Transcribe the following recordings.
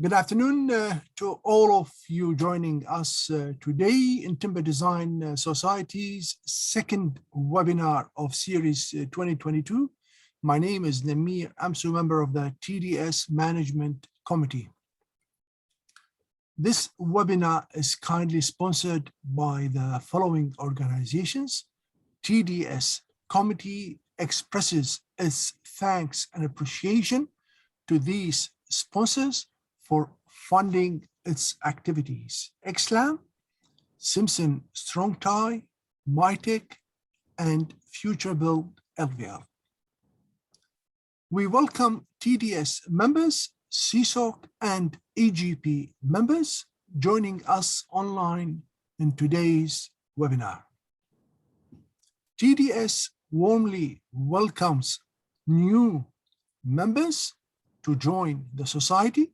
Good afternoon to all of you joining us today in Timber Design Society's second webinar of Series 2022. My name is Namir Amsu, member of the TDS Management Committee. This webinar is kindly sponsored by the following organizations. TDS Committee expresses its thanks and appreciation to these sponsors for funding its activities: XLAM, Simpson Strong Tie, MyTech, and Future Build LVL. We welcome TDS members, CSOC, and EGP members joining us online in today's webinar. TDS warmly welcomes new members to join the society.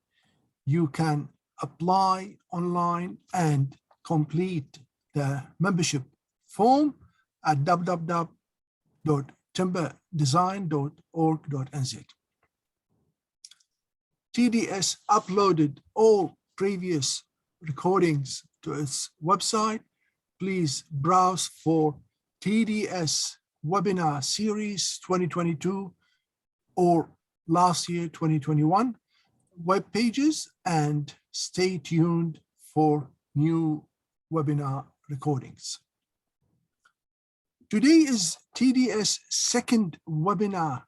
You can apply online and complete the membership form at www.timberdesign.org.nz. TDS uploaded all previous recordings to its website. Please browse for TDS Webinar Series 2022 or last year 2021 web pages, and stay tuned for new webinar recordings. Today is TDS second webinar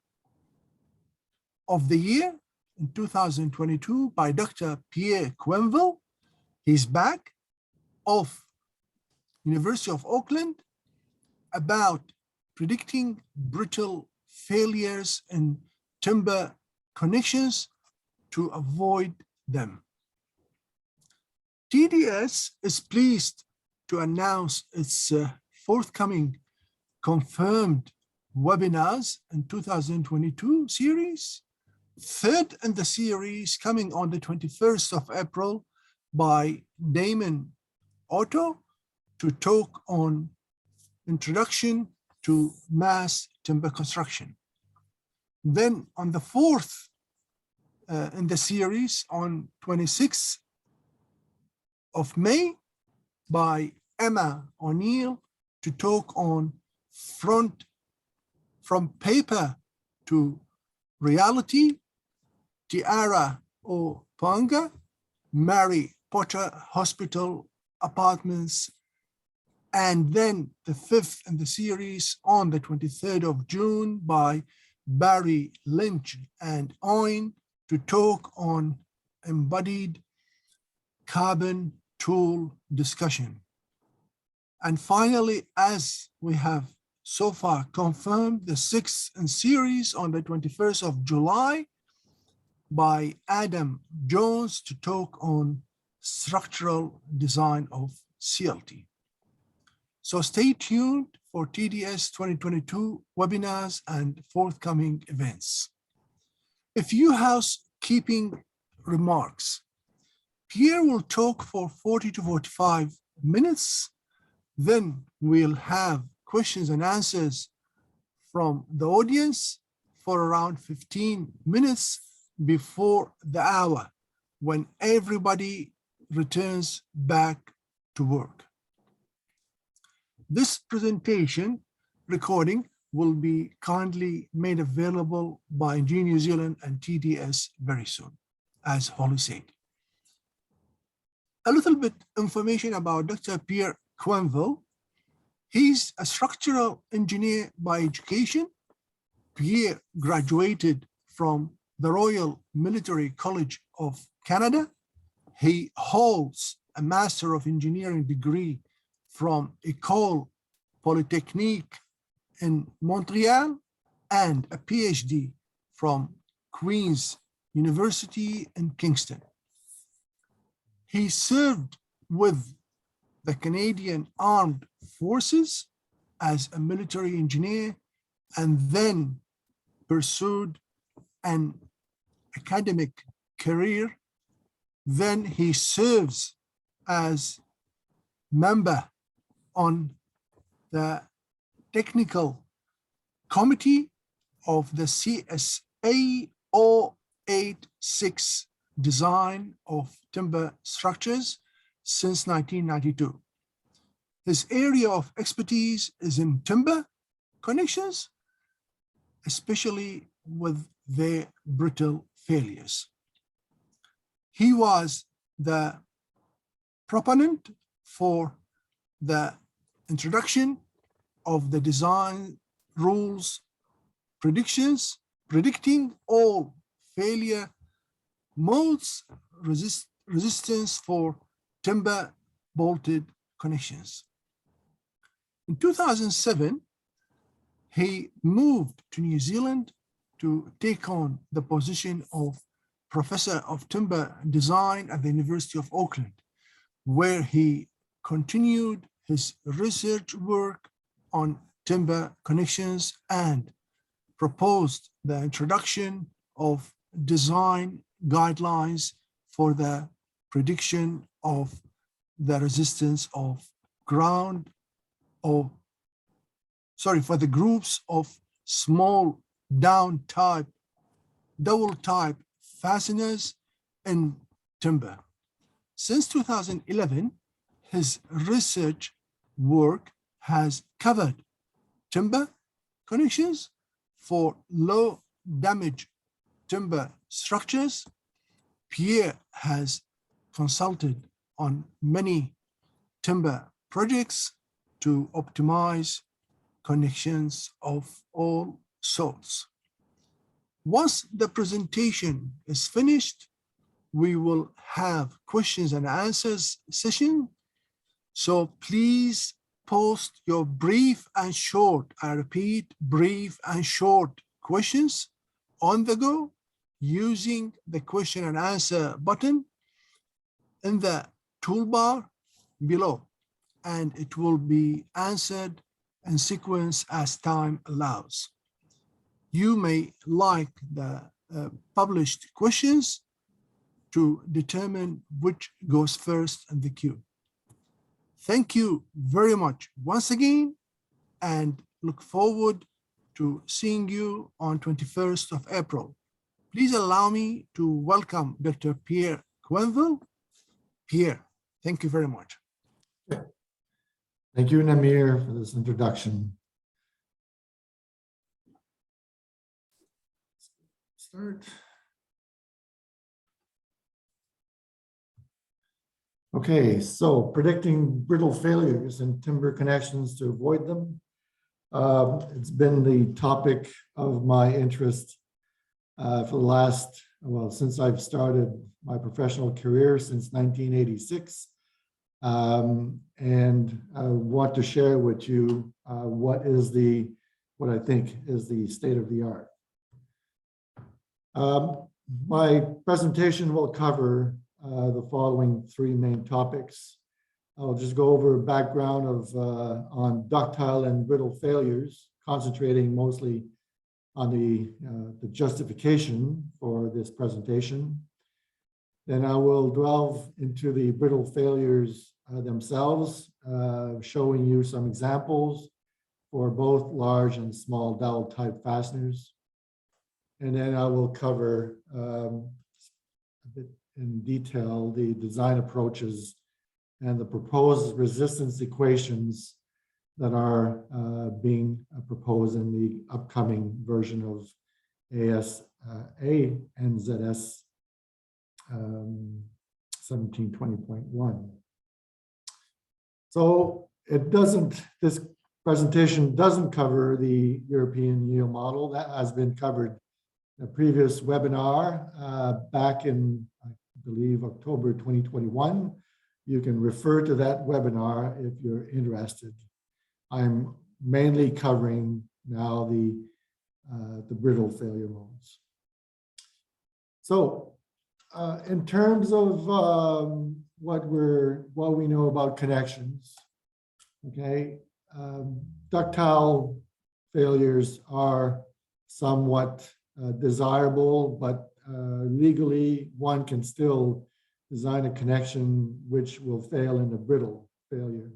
of the year in 2022 by Dr. Pierre Quenneville. He's back of University of Auckland about predicting brittle failures in timber connections to avoid them. TDS is pleased to announce its forthcoming confirmed webinars in 2022 series, third in the series coming on the 21st of April by Damon Otto to talk on introduction to mass timber construction. Then on the 4th in the series on 26th of May by Emma O'Neill to talk on from paper to reality, Tiara Opanga, Mary Potter Hospital Apartments, and then the 5th in the series on the 23rd of June by Barry Lynch and Owen to talk on embodied carbon tool discussion. And finally, as we have so far confirmed, the 6th in series on the 21st of July by Adam Jones to talk on structural design of CLT. So stay tuned for TDS 2022 webinars and forthcoming events. A few housekeeping remarks. Pierre will talk for 40 to 45 minutes. Then we'll have questions and answers from the audience for around 15 minutes before the hour when everybody returns back to work. This presentation recording will be kindly made available by G New Zealand and TDS very soon, as Holly said. A little bit information about Dr. Pierre Quenneville. He's a structural engineer by education. Pierre graduated from the Royal Military College of Canada. He holds a Master of Engineering degree from École Polytechnique in Montreal and a PhD from Queen's University in Kingston. He served with the Canadian Armed Forces as a military engineer and then pursued an academic career. Then he serves as member on the technical committee of the CSA 086 design of timber structures since 1992. His area of expertise is in timber connections, especially with their brittle failures. He was the proponent for the introduction of the design rules predicting all failure modes resistance for timber bolted connections. In 2007, he moved to New Zealand to take on the position of Professor of Timber Design at the University of Auckland, where he continued his research work on timber connections and proposed the introduction of design guidelines for the prediction of the resistance of for the groups of small double type fasteners in timber. Since 2011, his research work has covered timber connections for low damage timber structures. Pierre has consulted on many timber projects to optimize connections of all sorts. Once the presentation is finished, we will have questions and answers session. So please post your brief and short, I repeat, brief and short questions on the go using the question and answer button in the toolbar below, and it will be answered in sequence as time allows. You may like the published questions to determine which goes first in the queue. Thank you very much once again, and look forward to seeing you on 21st of April. Please allow me to welcome Dr. Pierre Quenneville. Pierre, thank you very much. Thank you, Namir, for this introduction. Start. Okay, so predicting brittle failures and timber connections to avoid them. It's been the topic of my interest for the last, well, since I've started my professional career since 1986. And I want to share with you what I think is the state of the art. My presentation will cover the following three main topics. I'll just go over a background on ductile and brittle failures, concentrating mostly on the justification for this presentation. Then I will delve into the brittle failures themselves, showing you some examples for both large and small dowel type fasteners. And then I will cover a bit in detail the design approaches and the proposed resistance equations that are being proposed in the upcoming version of AS/ANZS 1720.1. So this presentation doesn't cover the European yield model. That has been covered in a previous webinar back in, I believe, October 2021. You can refer to that webinar if you're interested. I'm mainly covering now the brittle failure modes. So in terms of what we know about connections, okay, ductile failures are somewhat desirable, but legally one can still design a connection which will fail in a brittle failure.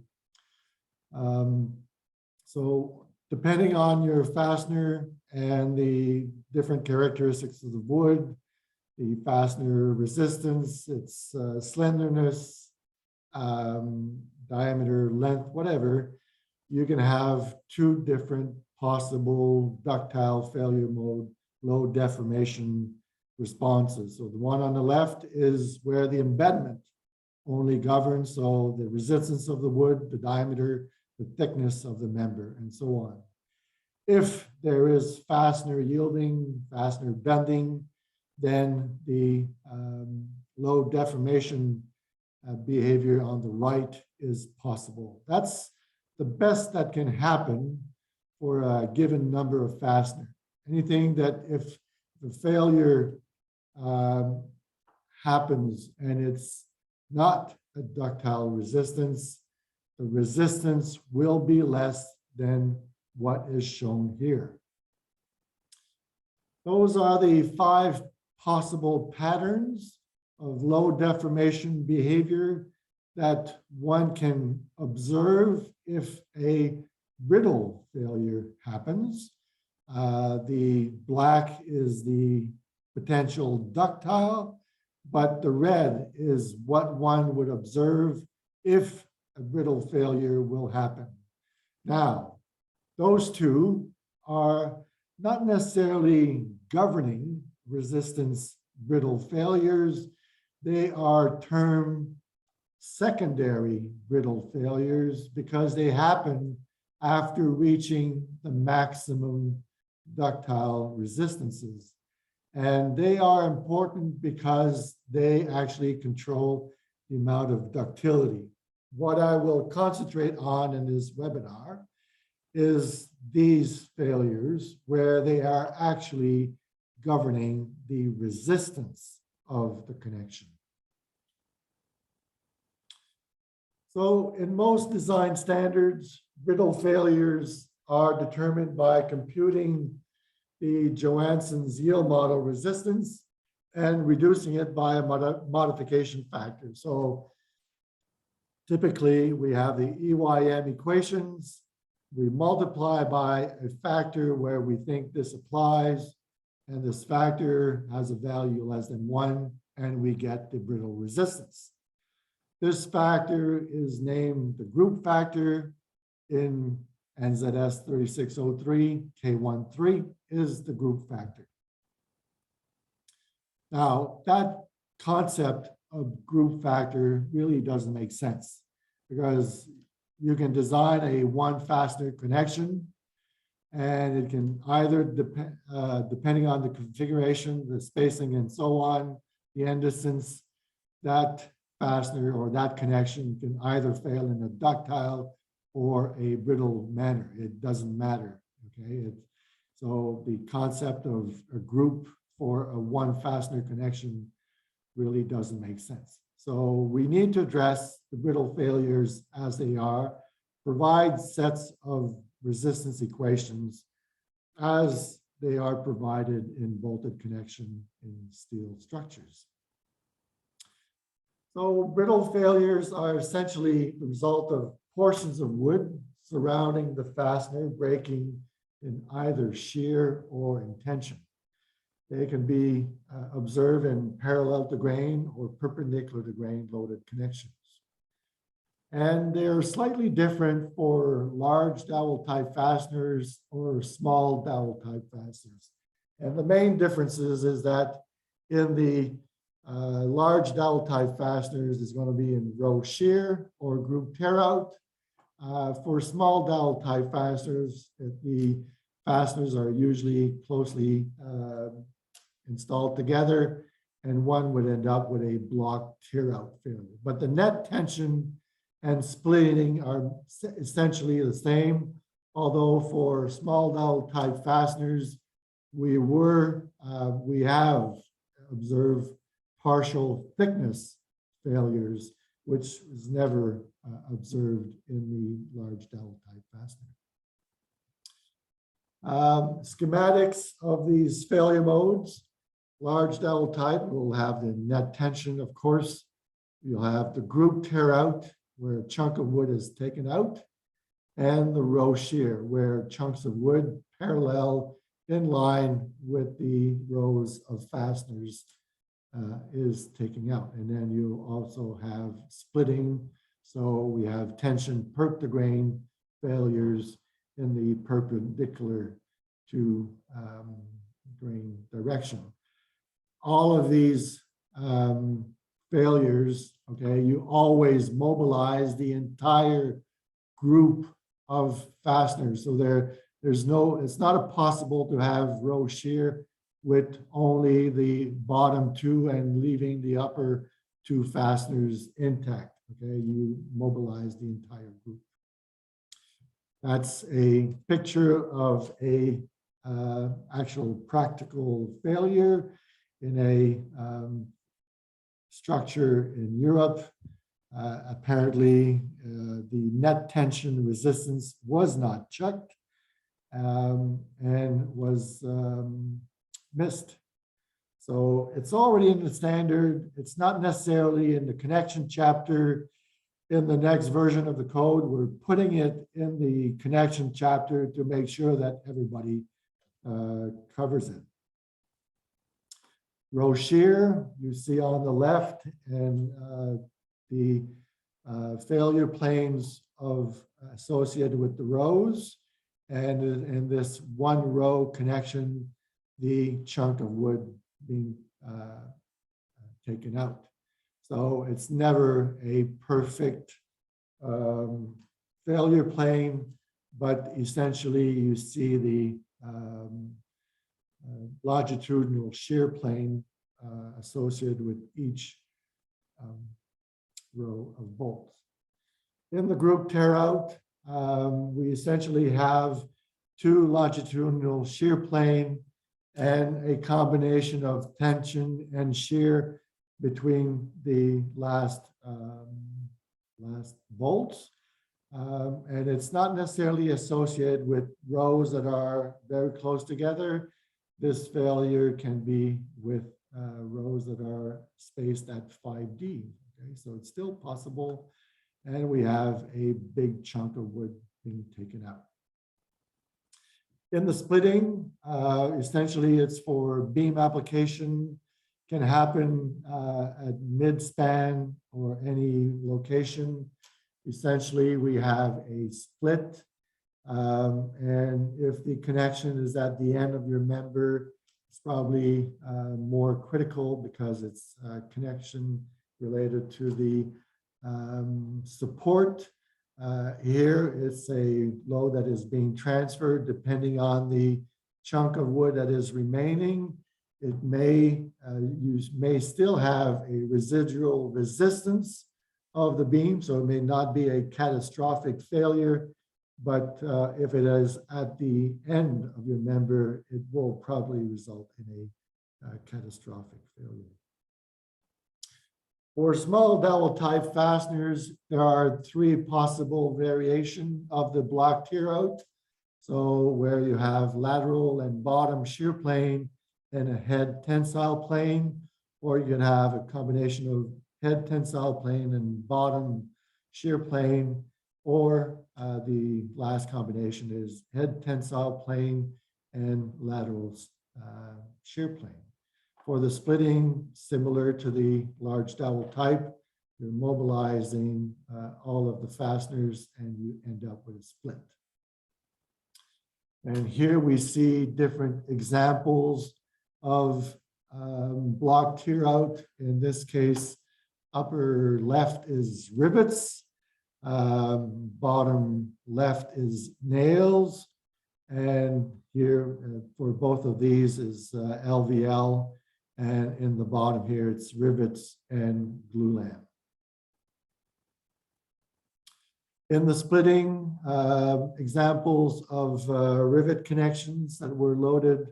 So depending on your fastener and the different characteristics of the wood, the fastener resistance, its slenderness, diameter, length, whatever, you can have two different possible ductile failure mode, load deformation responses. So the one on the left is where the embedment only governs, so the resistance of the wood, the diameter, the thickness of the member, and so on. If there is fastener yielding, fastener bending, then the load deformation behavior on the right is possible. That's the best that can happen for a given number of fastener. Anything that if the failure happens and it's not a ductile resistance, the resistance will be less than what is shown here. Those are the 5 possible patterns of load deformation behavior that one can observe if a brittle failure happens. The black is the potential ductile, but the red is what one would observe if a brittle failure will happen. Now, those two are not necessarily governing resistance brittle failures. They are termed secondary brittle failures because they happen after reaching the maximum ductile resistances. And they are important because they actually control the amount of ductility. What I will concentrate on in this webinar is these failures where they are actually governing the resistance of the connection. So in most design standards, brittle failures are determined by computing the Johansson's yield model resistance and reducing it by a modification factor. So typically we have the EYM equations. We multiply by a factor where we think this applies, and this factor has a value less than 1, and we get the brittle resistance. This factor is named the group factor in NZS 3603, K13 is the group factor. Now, that concept of group factor really doesn't make sense because you can design a one fastener connection and it can either, depending on the configuration, the spacing and so on, the end distance, that fastener or that connection can either fail in a ductile or a brittle manner. It doesn't matter, okay? So the concept of a group for a one fastener connection really doesn't make sense. So we need to address the brittle failures as they are, provide sets of resistance equations as they are provided in bolted connection in steel structures. So brittle failures are essentially the result of portions of wood surrounding the fastener breaking in either shear or in tension. They can be observed in parallel to grain or perpendicular to grain loaded connections. And they're slightly different for large dowel type fasteners or small dowel type fasteners. And the main differences is that in the large dowel type fasteners is going to be in row shear or group tear out. For small dowel type fasteners, the fasteners are usually closely installed together, and one would end up with a block tear out failure. But the net tension and splitting are essentially the same, although for small dowel type fasteners, we have observed partial thickness failures, which is never observed in the large dowel type fastener. Schematics of these failure modes. Large dowel type will have the net tension, of course. You'll have the group tear out, where a chunk of wood is taken out, and the row shear, where chunks of wood parallel in line with the rows of fasteners is taking out. And then you also have splitting. So we have tension perp to grain failures in the perpendicular to grain direction. All of these failures, okay, you always mobilize the entire group of fasteners. So there's no, it's not possible to have row shear with only the bottom two and leaving the upper two fasteners intact. Okay, you mobilize the entire group. That's a picture of a actual practical failure in a structure in Europe. Apparently, the net tension resistance was not checked and was missed. So it's already in the standard. It's not necessarily in the connection chapter. In the next version of the code, we're putting it in the connection chapter to make sure that everybody covers it. Row shear, you see on the left, and the failure planes associated with the rows, and in this one row connection, the chunk of wood being taken out. So it's never a perfect failure plane, but essentially you see the longitudinal shear plane associated with each row of bolts. In the group tear out, we essentially have two longitudinal shear plane and a combination of tension and shear between the last bolts. And it's not necessarily associated with rows that are very close together. This failure can be with rows that are spaced at 5D. Okay, so it's still possible. And we have a big chunk of wood being taken out. In the splitting, essentially it's for beam application, can happen at mid-span or any location. Essentially, we have a split. And if the connection is at the end of your member, it's probably more critical because it's a connection related to the support. Here, it's a load that is being transferred depending on the chunk of wood that is remaining. It may, you may still have a residual resistance of the beam, so it may not be a catastrophic failure, but if it is at the end of your member, it will probably result in a catastrophic failure. For small dowel type fasteners, there are three possible variations of the block tear out. So where you have lateral and bottom shear plane and a head tensile plane, or you can have a combination of head tensile plane and bottom shear plane, or the last combination is head tensile plane and lateral shear plane. For the splitting, similar to the large dowel type, you're mobilizing all of the fasteners and you end up with a split. And here we see different examples of block tear out. In this case, upper left is rivets, bottom left is nails, and here for both of these is LVL, and in the bottom here it's rivets and glulam. In the splitting, examples of rivet connections that were loaded,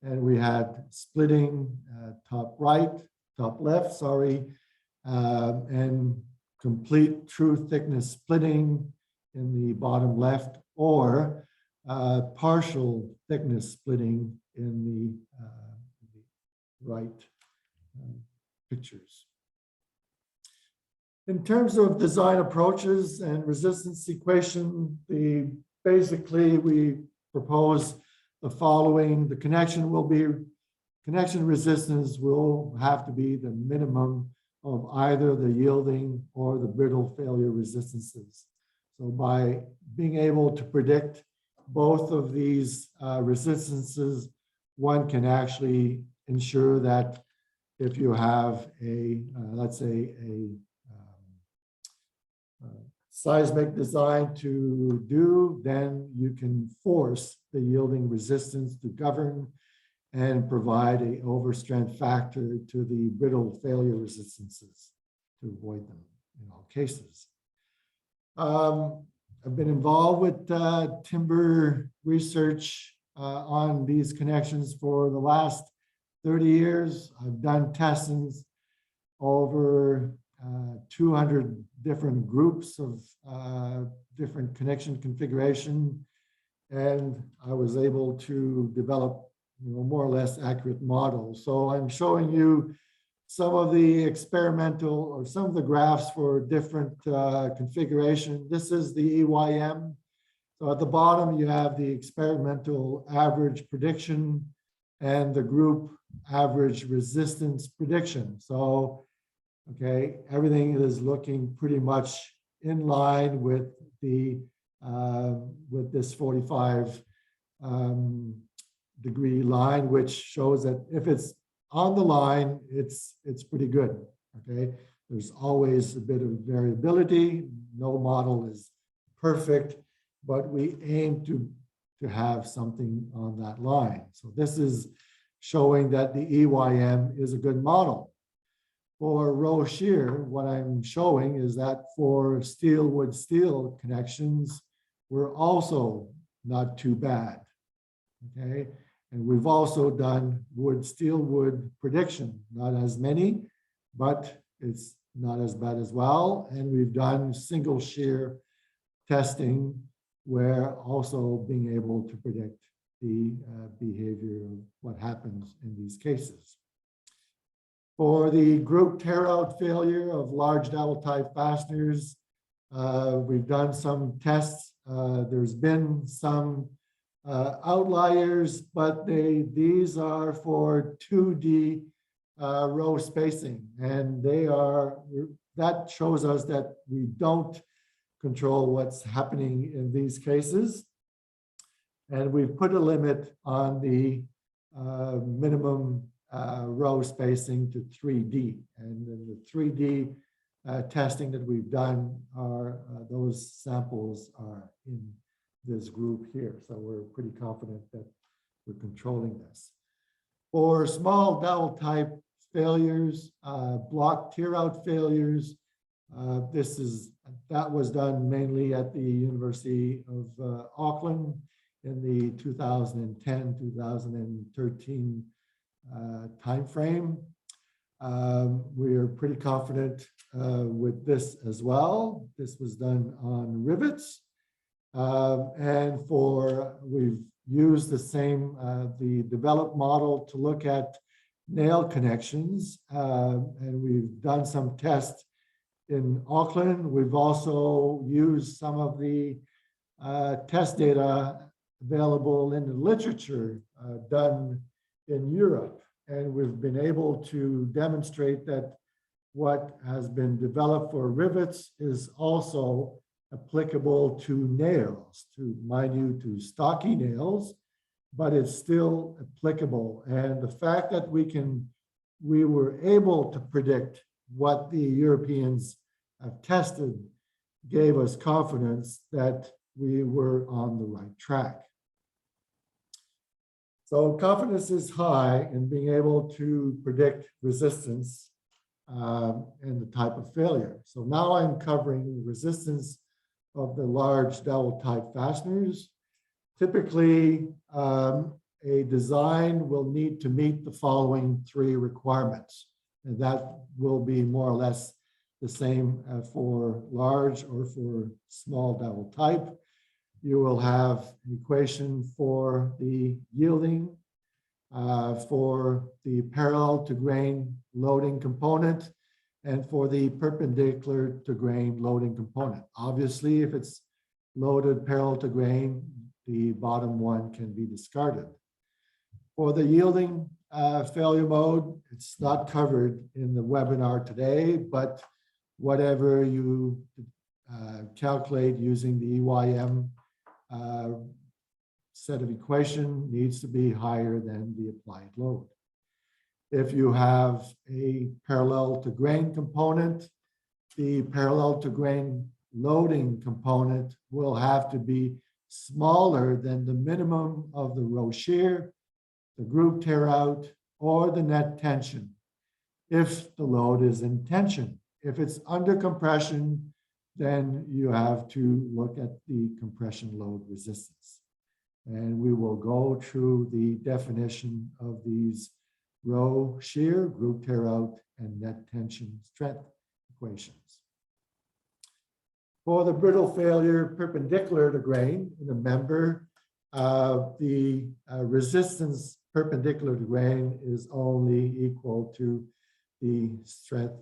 and we had splitting top left, sorry, and complete true thickness splitting in the bottom left, or partial thickness splitting in the right pictures. In terms of design approaches and resistance equation, basically we propose the following. The connection will be connection resistance will have to be the minimum of either the yielding or the brittle failure resistances. So by being able to predict both of these resistances, one can actually ensure that if you have a, let's say, a seismic design to do, then you can force the yielding resistance to govern and provide a overstrength factor to the brittle failure resistances to avoid them in all cases. I've been involved with timber research on these connections for the last 30 years. I've done testings over 200 different groups of different connection configuration, and I was able to develop more or less accurate models. So I'm showing you some of the experimental or some of the graphs for different configuration. This is the EYM. So at the bottom, you have the experimental average prediction and the group average resistance prediction. So, okay, everything is looking pretty much in line with the with this 45 degree line, which shows that if it's on the line, it's pretty good. Okay, there's always a bit of variability. No model is perfect, but we aim to have something on that line. So this is showing that the EYM is a good model. For row shear, what I'm showing is that for steel wood steel connections, we're also not too bad. Okay, and we've also done wood steel wood prediction, not as many, but it's not as bad as well. And we've done single shear testing, where also being able to predict the behavior of what happens in these cases. For the group tear-out failure of large dowel type fasteners, we've done some tests. There's been some outliers, but these are for 2D row spacing, and that shows us that we don't control what's happening in these cases. And we've put a limit on the minimum row spacing to 3D. And then the 3D testing that we've done are, those samples are in this group here. So we're pretty confident that we're controlling this. For small dowel type failures, block tear out failures, that was done mainly at the University of Auckland in the 2010-2013 timeframe. We are pretty confident with this as well. This was done on rivets. And we've used the same, the developed model to look at nail connections. And we've done some tests in Auckland. We've also used some of the test data available in the literature done in Europe. And we've been able to demonstrate that what has been developed for rivets is also applicable to nails, mind you, to stocky nails, but it's still applicable. And the fact that we were able to predict what the Europeans have tested gave us confidence that we were on the right track. So confidence is high in being able to predict resistance and the type of failure. So now I'm covering resistance of the large dowel type fasteners. Typically, a design will need to meet the following 3 requirements, and that will be more or less the same for large or for small dowel type. You will have an equation for the yielding, for the parallel to grain loading component, and for the perpendicular to grain loading component. Obviously, if it's loaded parallel to grain, the bottom one can be discarded. For the yielding failure mode, it's not covered in the webinar today, but whatever you calculate using the EYM set of equation needs to be higher than the applied load. If you have a parallel to grain component, the parallel to grain loading component will have to be smaller than the minimum of the row shear, the group tear out, or the net tension if the load is in tension. If it's under compression, then you have to look at the compression load resistance. And we will go through the definition of these row shear, group tear out, and net tension strength equations. For the brittle failure perpendicular to grain in a member, the resistance perpendicular to grain is only equal to the strength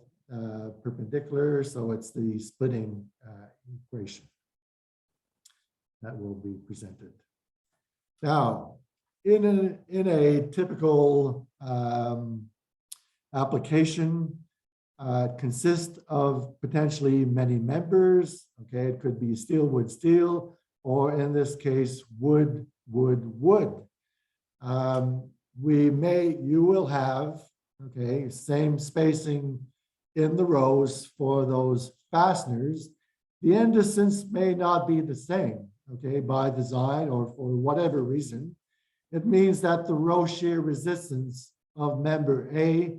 perpendicular, so it's the splitting equation that will be presented. Now, in a typical application, consists of potentially many members. Okay, it could be steel, wood, steel, or in this case, wood, wood, wood. You will have, okay, same spacing in the rows for those fasteners. The end distance may not be the same, okay, by design or for whatever reason. It means that the row shear resistance of member A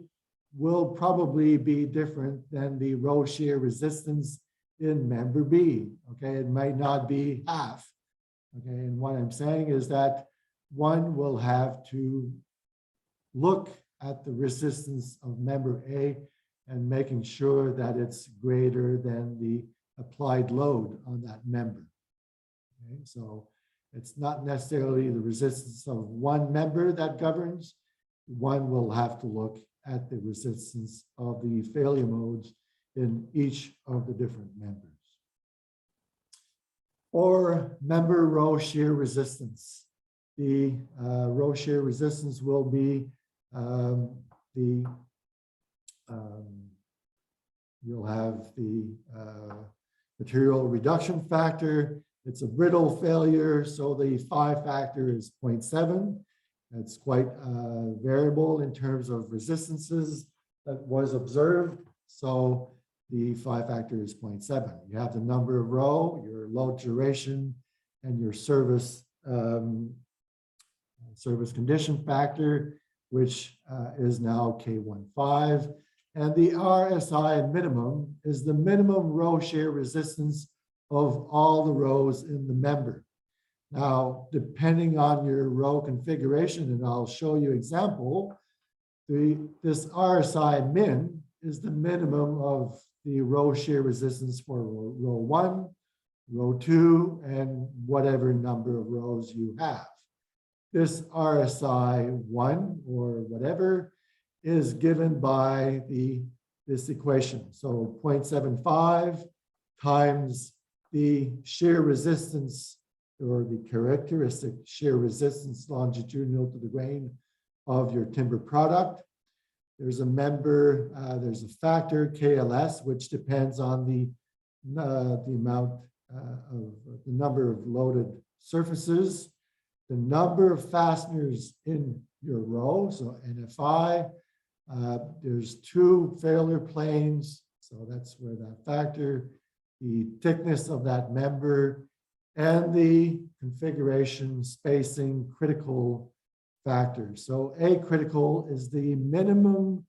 will probably be different than the row shear resistance in member B. Okay, it might not be half. Okay, and what I'm saying is that one will have to look at the resistance of member A and making sure that it's greater than the applied load on that member. Okay, so it's not necessarily the resistance of one member that governs. One will have to look at the resistance of the failure modes in each of the different members. Or member row shear resistance. The row shear resistance will be you'll have the material reduction factor. It's a brittle failure, so the phi factor is 0.7. That's quite variable in terms of resistances that was observed. So the phi factor is 0.7. You have the number of row, your load duration, and your service condition factor, which is now K15. And the RSI minimum is the minimum row shear resistance of all the rows in the member. Now, depending on your row configuration, and I'll show you example, this RSI min is the minimum of the row shear resistance for row 1, row 2, and whatever number of rows you have. This RSI 1 or whatever is given by this equation. So 0.75 times the shear resistance or the characteristic shear resistance longitudinal to the grain of your timber product. There's a member, there's a factor KLS, which depends on the amount of the number of loaded surfaces, the number of fasteners in your row, so NFI. There's 2 failure planes, so that's where that factor, the thickness of that member, and the configuration spacing critical factors. So A critical is the minimum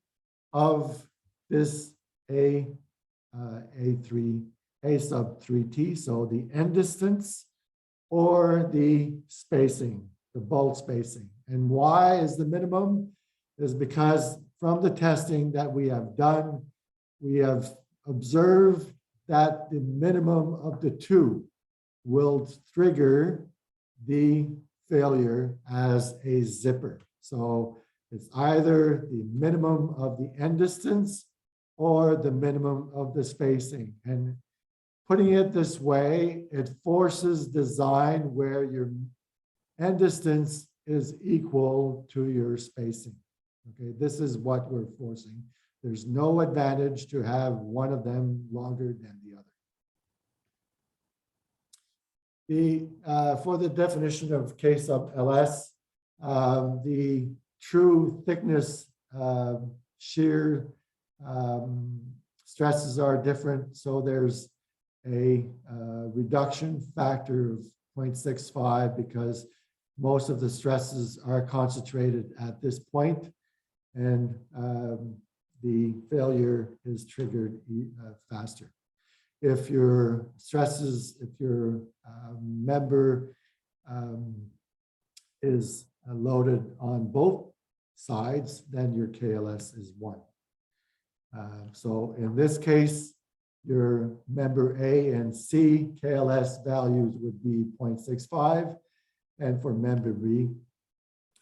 of this A sub 3T, so the end distance or the spacing, the bolt spacing. And why is the minimum? Is because from the testing that we have done, we have observed that the minimum of the 2 will trigger the failure as a zipper. So it's either the minimum of the end distance or the minimum of the spacing. And putting it this way, it forces design where your end distance is equal to your spacing. Okay, this is what we're forcing. There's no advantage to have one of them longer than the other. For the definition of K sub LS, the true thickness shear stresses are different. So there's a reduction factor of 0.65 because most of the stresses are concentrated at this point, and the failure is triggered faster. If your stresses, if your member is loaded on both sides, then your KLS is 1. So in this case, your member A and C KLS values would be 0.65, and for member B,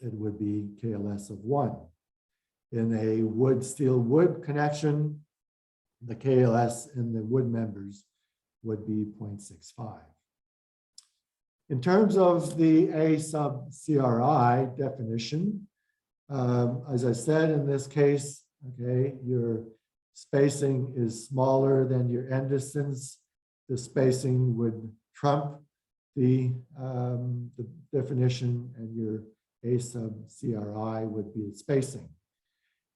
it would be KLS of 1. In a wood steel wood connection, the KLS in the wood members would be 0.65. In terms of the A sub CRI definition, as I said, in this case, okay, your spacing is smaller than your end distance. The spacing would trump the definition, and your A sub CRI would be the spacing.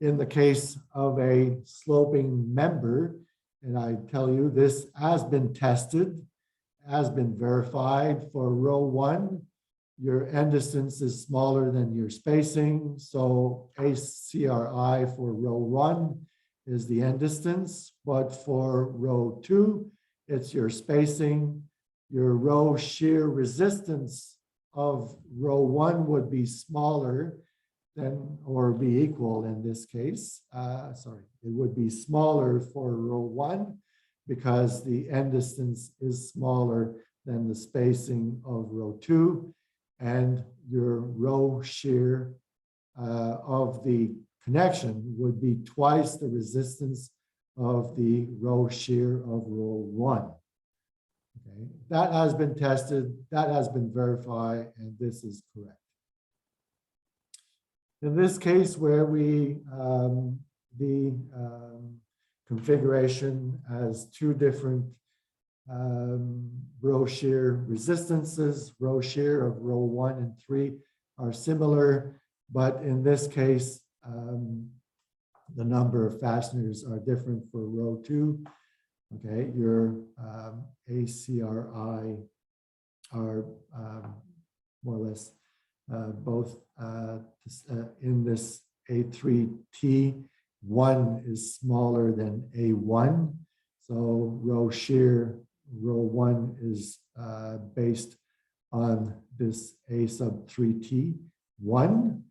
In the case of a sloping member, and I tell you this has been tested, has been verified for row 1, your end distance is smaller than your spacing. So ACRI for row 1 is the end distance, but for row 2, it's your spacing. Your row shear resistance of row 1 would be smaller than, or be equal in this case. Sorry, it would be smaller for row 1 because the end distance is smaller than the spacing of row 2, and your row shear of the connection would be twice the resistance of the row shear of row 1. Okay, that has been tested, that has been verified, and this is correct. In this case, where we configuration has 2 different row shear resistances, row shear of row 1 and 3 are similar, but in this case, the number of fasteners are different for row 2. Okay, your ACRI are more or less both in this A3T, 1 is smaller than A1. So row shear, row 1 is based on this A sub 3T 1.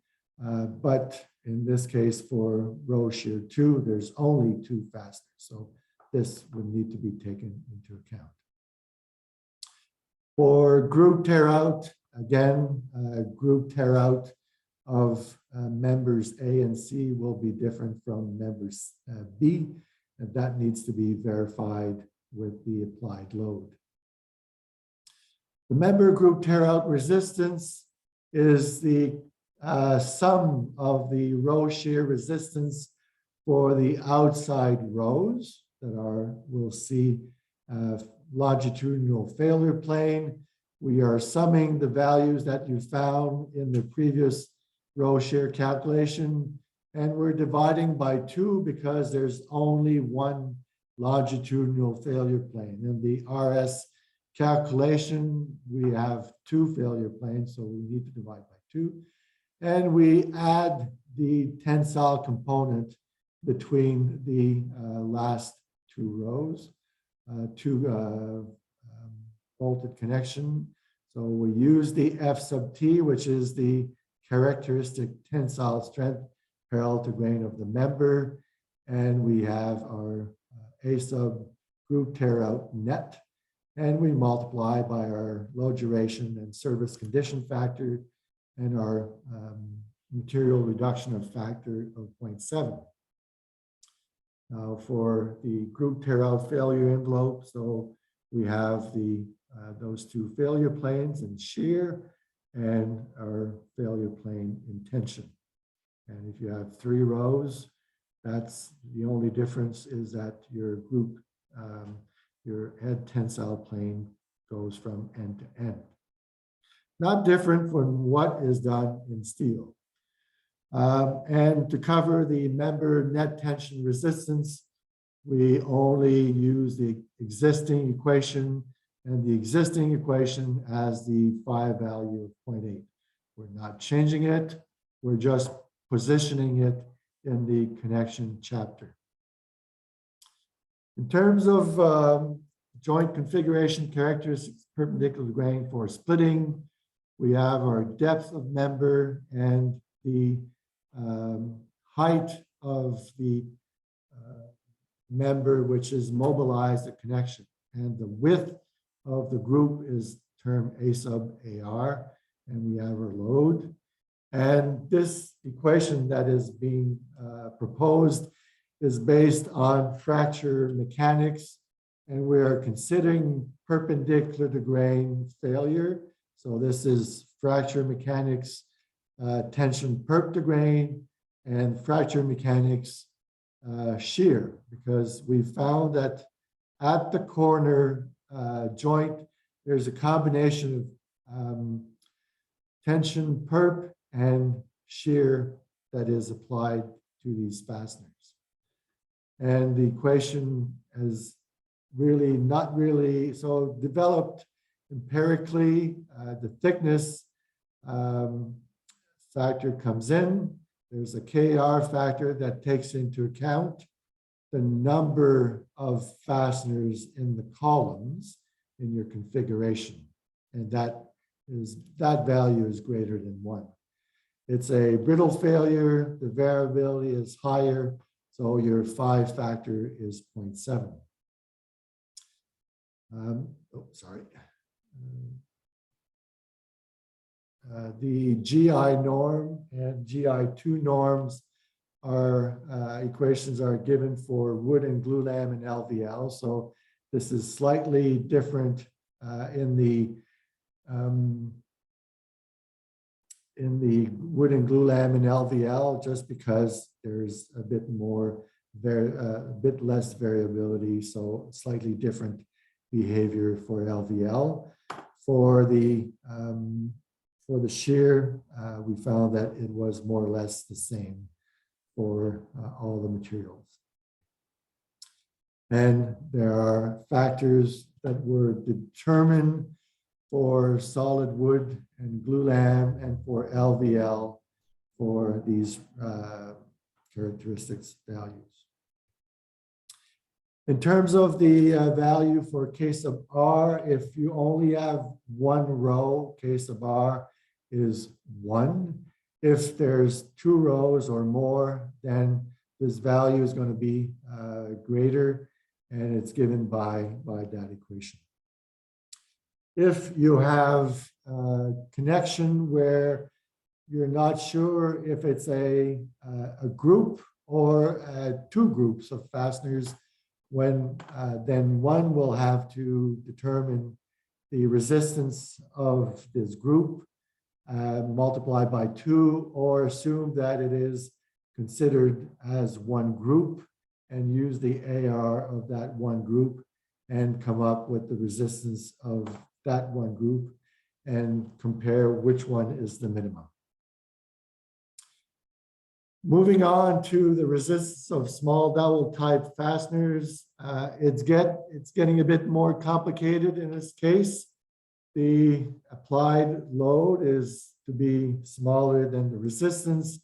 But in this case, for row shear 2, there's only 2 fasteners. So this would need to be taken into account. For group tear out, again, group tear out of members A and C will be different from members B, and that needs to be verified with the applied load. The member group tear out resistance is the sum of the row shear resistance for the outside rows that are, we'll see, longitudinal failure plane. We are summing the values that you found in the previous row shear calculation, and we're dividing by 2 because there's only one longitudinal failure plane. In the RS calculation, we have 2 failure planes, so we need to divide by 2. And we add the tensile component between the last 2 rows, 2 bolted connection. So we use the F sub T, which is the characteristic tensile strength parallel to grain of the member. And we have our A sub group tear out net. And we multiply by our load duration and service condition factor and our material reduction of factor of 0.7. Now for the group tear out failure envelope, so we have the those 2 failure planes and shear, and our failure plane in tension. And if you have 3 rows, that's the only difference is that your group, your head tensile plane goes from end to end. Not different from what is done in steel. And to cover the member net tension resistance, we only use the existing equation, and the existing equation as the phi value of 0.8. We're not changing it. We're just positioning it in the connection chapter. In terms of joint configuration characteristics perpendicular to grain for splitting, we have our depth of member and the height of the member which is mobilized at connection, and the width of the group is termed A sub AR, and we have our load. And this equation that is being proposed is based on fracture mechanics, and we are considering perpendicular to grain failure. So this is fracture mechanics, tension perp to grain, and fracture mechanics shear, because we found that at the corner joint, there's a combination of tension perp and shear that is applied to these fasteners. And the equation is really not really, so developed empirically, the thickness factor comes in. There's a KR factor that takes into account the number of fasteners in the columns in your configuration. And that value is greater than 1. It's a brittle failure. The variability is higher. So your phi factor is 0.7. The GI norm and GI2 norms are equations are given for wood and glulam and LVL. So this is slightly different in the wood and glulam and LVL, just because there's a bit more, a bit less variability. So slightly different behavior for LVL. For the shear, we found that it was more or less the same for all the materials. And there are factors that were determined for solid wood and glulam and for LVL for these characteristics values. In terms of the value for K sub R, if you only have 1 row, K sub R is 1. If there's 2 rows or more, then this value is going to be greater, and it's given by that equation. If you have a connection where you're not sure if it's a group or 2 groups of fasteners, then one will have to determine the resistance of this group, multiply by 2, or assume that it is considered as 1 group and use the AR of that 1 group and come up with the resistance of that 1 group and compare which one is the minimum. Moving on to the resistance of small dowel type fasteners, it's getting a bit more complicated in this case. The applied load is to be smaller than the resistance,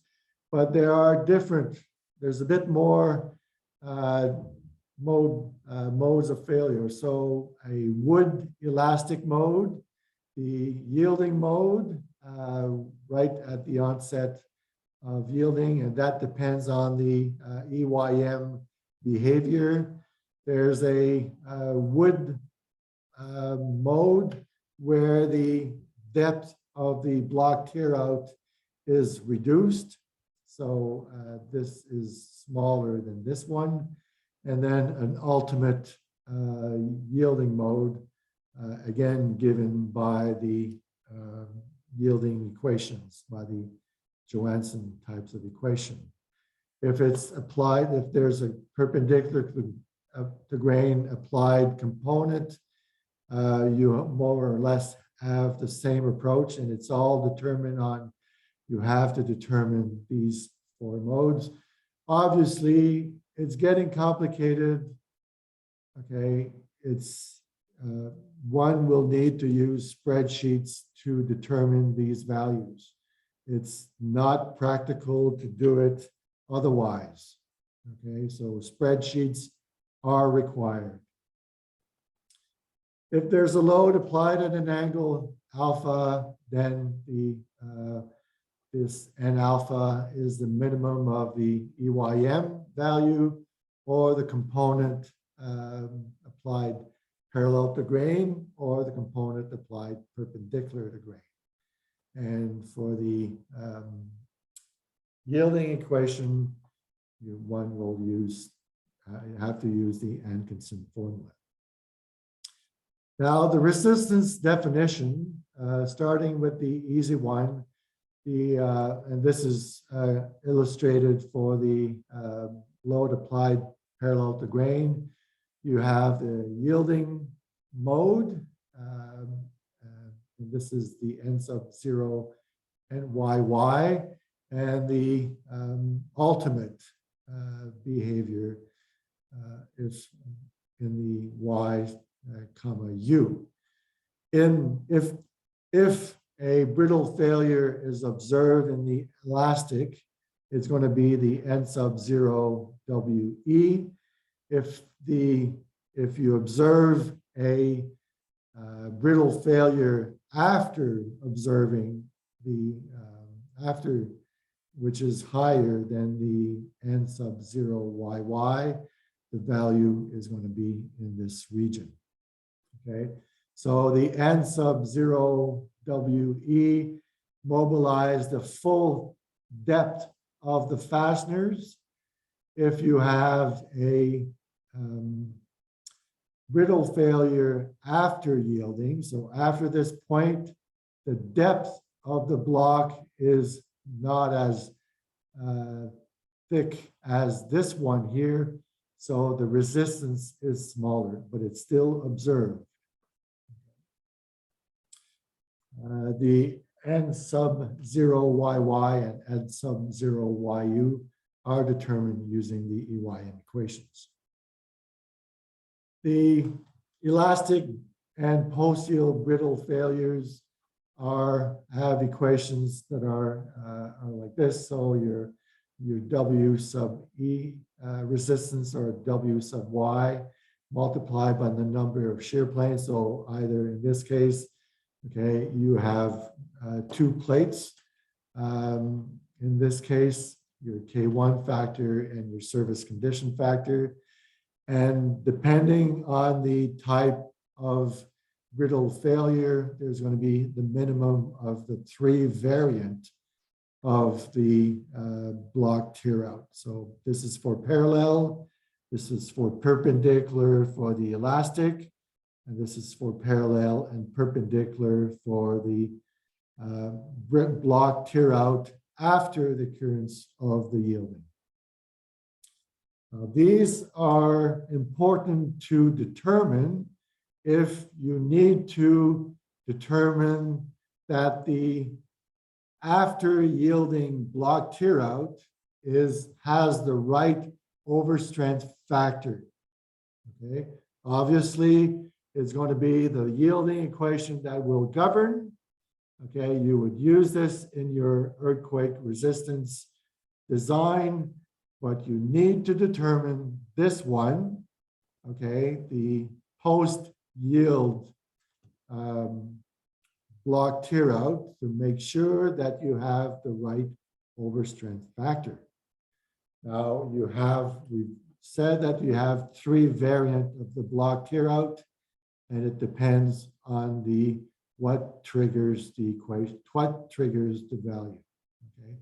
but there's a bit more modes of failure. So a wood elastic mode, the yielding mode, right at the onset of yielding, and that depends on the EYM behavior. There's a wood mode where the depth of the block tear out is reduced. So this is smaller than this one. And then an ultimate yielding mode, again, given by the yielding equations by the Johansson types of equation. If it's applied, if there's a perpendicular to the grain applied component, you more or less have the same approach, and it's all determined on, you have to determine these four modes. Obviously, it's getting complicated. Okay, it's one will need to use spreadsheets to determine these values. It's not practical to do it otherwise. Okay, so spreadsheets are required. If there's a load applied at an angle alpha, then this N alpha is the minimum of the EYM value, or the component applied parallel to grain, or the component applied perpendicular to grain. And for the yielding equation, one will use, you have to use the Atkinson formula. Now, the resistance definition, starting with the easy one, and this is illustrated for the load applied parallel to grain. You have the yielding mode, and this is the N sub 0 and YY, and the ultimate behavior is in the Y comma U. If a brittle failure is observed in the elastic, it's going to be the N sub 0 WE. If you observe a brittle failure after observing the which is higher than the N sub 0 YY, the value is going to be in this region. Okay, so the N sub 0 WE mobilize the full depth of the fasteners. If you have a brittle failure after yielding, so after this point, the depth of the block is not as thick as this one here, so the resistance is smaller, but it's still observed. The N sub 0 YY and N sub 0 YU are determined using the EYM equations. The elastic and post-yield brittle failures have equations that are like this. So your W sub E resistance, or W sub Y, multiplied by the number of shear planes. So either in this case, okay, you have two plates. In this case, your K1 factor and your service condition factor. And depending on the type of brittle failure, there's going to be the minimum of the 3 variant of the block tear out. So this is for parallel, this is for perpendicular for the elastic, and this is for parallel and perpendicular for the block tear out after the occurrence of the yielding. These are important to determine if you need to determine that the after yielding block tear out has the right overstrength factor. Okay, obviously it's going to be the yielding equation that will govern. Okay, you would use this in your earthquake resistance design, but you need to determine this one, okay, the post-yield block tear out, to make sure that you have the right overstrength factor. Now we've said that you have 3 variant of the block tear out, and it depends on what triggers the equation, what triggers the value. Okay,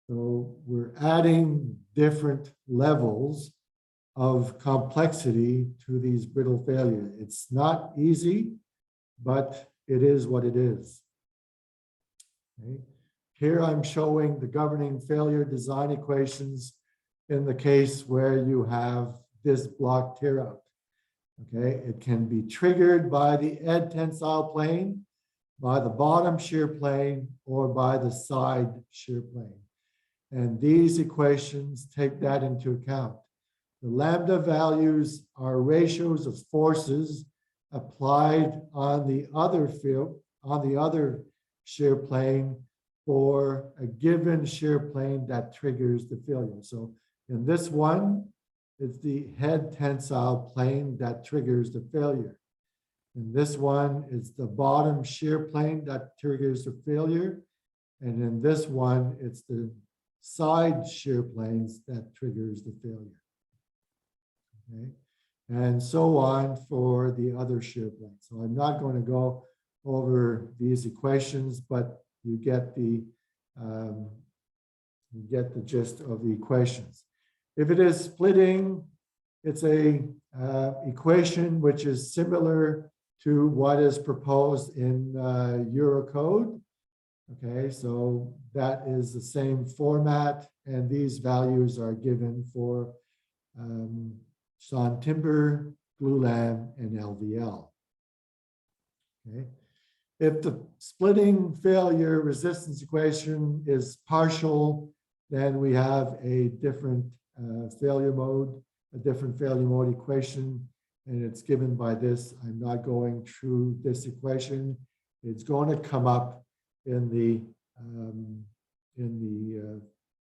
so we're adding different levels of complexity to these brittle failures. It's not easy, but it is what it is. Okay. Here I'm showing the governing failure design equations in the case where you have this block tear out. Okay, it can be triggered by the ed tensile plane, by the bottom shear plane, or by the side shear plane. And these equations take that into account. The lambda values are ratios of forces applied on the other field, on the other shear plane for a given shear plane that triggers the failure. So in this one, it's the head tensile plane that triggers the failure. In this one, it's the bottom shear plane that triggers the failure. And in this one, it's the side shear planes that triggers the failure. Okay. And so on for the other shear planes. So I'm not going to go over these equations, but you get the gist of the equations. If it is splitting, it's a equation which is similar to what is proposed in Eurocode. Okay, so that is the same format, and these values are given for sawn timber, glulam, and LVL. Okay. If the splitting failure resistance equation is partial, then we have a different failure mode equation, and it's given by this. I'm not going through this equation. It's going to come up in the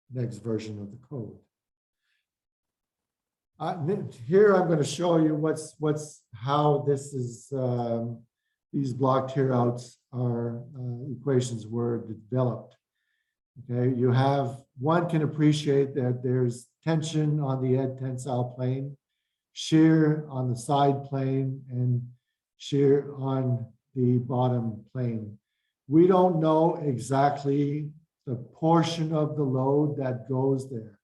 next version of the code. Here I'm going to show you how this is these block tear outs are equations were developed. Okay, you have, one can appreciate that there's tension on the ed tensile plane, shear on the side plane, and shear on the bottom plane. We don't know exactly the portion of the load that goes there.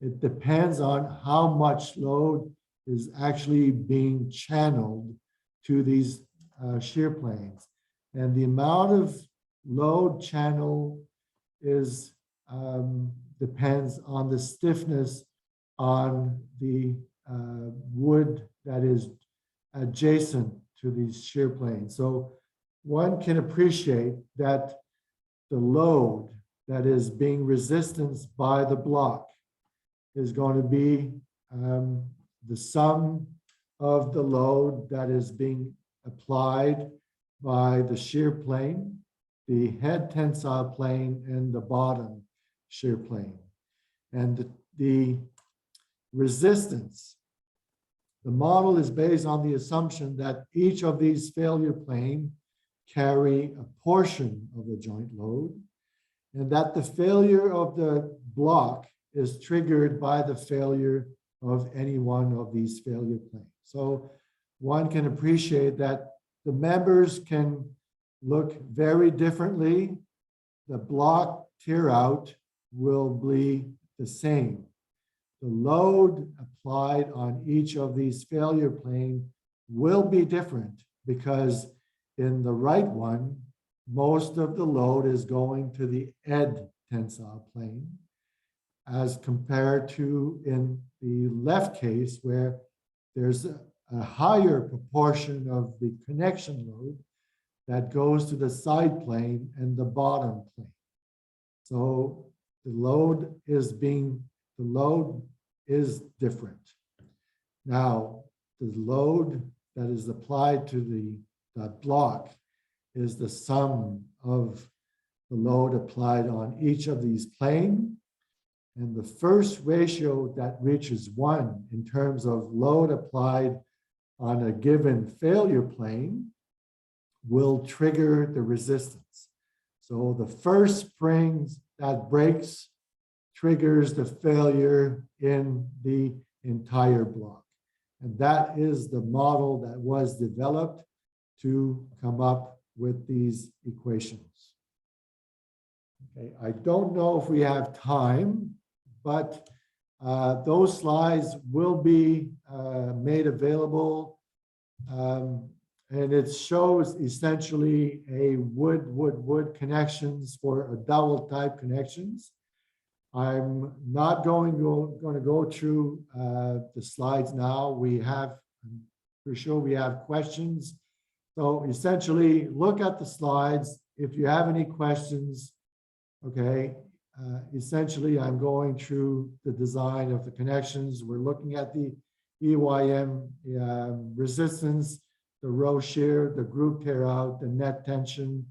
It depends on how much load is actually being channeled to these shear planes. And the amount of load channel is depends on the stiffness on the wood that is adjacent to these shear planes. So one can appreciate that the load that is being resisted by the block is going to be the sum of the load that is being applied by the shear plane, the head tensile plane, and the bottom shear plane. And the resistance, the model is based on the assumption that each of these failure planes carry a portion of the joint load, and that the failure of the block is triggered by the failure of any one of these failure planes. So one can appreciate that the members can look very differently. The block tear out will be the same. The load applied on each of these failure planes will be different, because in the right one, most of the load is going to the ed tensile plane, as compared to in the left case, where there's a higher proportion of the connection load that goes to the side plane and the bottom plane. So the load is different. Now, the load that is applied to the block is the sum of the load applied on each of these planes. And the first ratio that reaches 1 in terms of load applied on a given failure plane will trigger the resistance. So the first spring that breaks triggers the failure in the entire block. And that is the model that was developed to come up with these equations. Okay, I don't know if we have time, but those slides will be made available and it shows essentially a wood connections for a dowel type connections. I'm not going to go through the slides now. I'm pretty sure we have questions. So essentially, look at the slides. If you have any questions, okay, essentially, I'm going through the design of the connections. We're looking at the EYM resistance, the row shear, the group tear out, the net tension,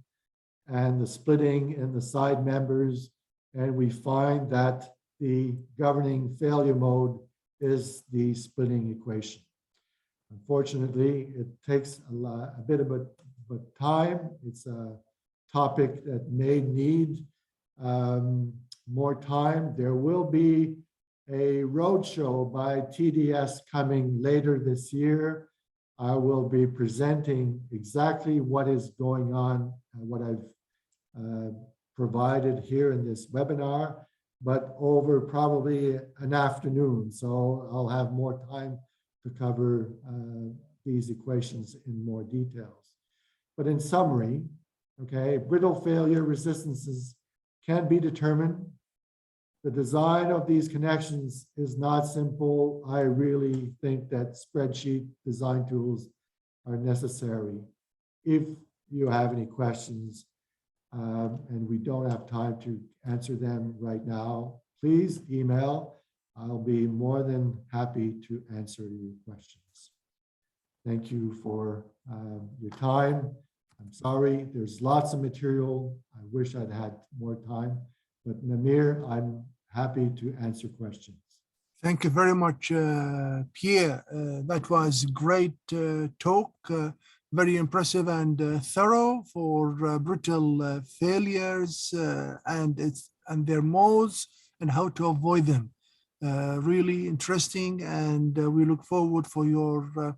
and the splitting in the side members. And we find that the governing failure mode is the splitting equation. Unfortunately, it takes a bit of a time. It's a topic that may need more time. There will be a roadshow by TDS coming later this year. I will be presenting exactly what is going on, what I've provided here in this webinar, but over probably an afternoon. So I'll have more time to cover these equations in more details. But in summary, okay, brittle failure resistances can be determined. The design of these connections is not simple. I really think that spreadsheet design tools are necessary. If you have any questions, and we don't have time to answer them right now, please email. I'll be more than happy to answer your questions. Thank you for your time. I'm sorry, there's lots of material. I wish I'd had more time, but Namir, I'm happy to answer questions. Thank you very much, Pierre. That was great talk, very impressive and thorough for brittle failures and their modes and how to avoid them. Really interesting, and we look forward for your